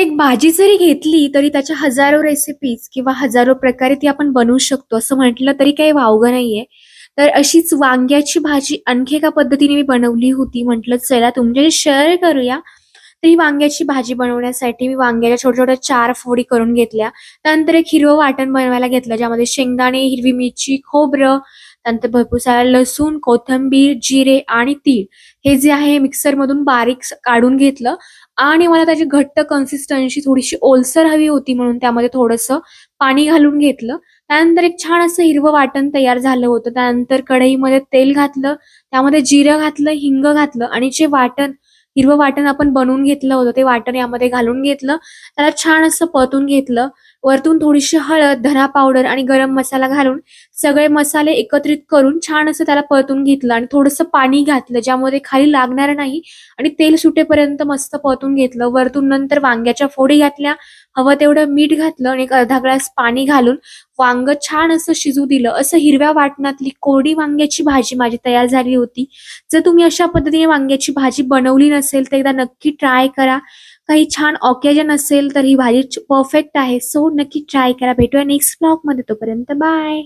एक भाजी जरी घेतली तरी त्याच्या हजारो रेसिपीज किंवा हजारो प्रकारे ती आपण बनवू शकतो असं म्हटलं तरी काही वावगं नाहीये. तर अशीच वांग्याची भाजी आणखी एका पद्धतीने मी बनवली होती. म्हटलं चला तुमच्याशी शेअर करूया. तर ही वांग्याची भाजी बनवण्यासाठी मी वांग्याच्या छोट्या-छोट्या 4 फोडी करून घेतल्या. त्यानंतर एक हिरवं वाटण बनवायला घेतलं ज्यामध्ये शेंगदाणे, हिरवी मिरची, खोबरं, त्यानंतर भरपूर सारा लसूण, कोथिंबीर, जिरे आणि तीळ हे जे आहे मिक्सरमधून बारीक काढून घेतलं आणि मला त्याची घट्ट कन्सिस्टन्सी थोडीशी ओलसर हवी होती म्हणून त्यामध्ये थोडंसं पाणी घालून घेतलं. त्यानंतर एक छान असं हिरवं वाटण तयार झालं होतं. त्यानंतर कढईमध्ये तेल घातलं, त्यामध्ये जिरं घातलं, हिंग घातलं आणि जे हिरवं वाटण आपण बनवून घेतलं होतं ते वाटण यामध्ये घालून घेतलं. त्याला छान असं परतून घेतलं. वरतून थोडीशी हळद, धना पावडर आणि गरम मसाला घालून सगळे मसाले एकत्रित करून छान असं त्याला परतून घेतलं आणि थोडंसं पाणी घातलं ज्यामध्ये खाली लागणार नाही आणि तेल सुटेपर्यंत मस्त परतून घेतलं. वरतून नंतर वांग्याच्या फोडी घातल्या, हवं तेवढं मीठ घातलं आणि एक अर्धा ग्लास पाणी घालून वांग छान असं शिजू दिलं. असं हिरव्या वाटणातली कोरडी वांग्याची भाजी माझी तयार झाली होती. जर तुम्ही अशा पद्धतीने वांग्याची भाजी बनवली नसेल तर एकदा नक्की ट्राय करा. काही छान ऑकेजन असेल तर ही भाजी परफेक्ट आहे. सो नक्की ट्राय करा. भेटूया नेक्स्ट ब्लॉगमध्ये. तोपर्यंत बाय.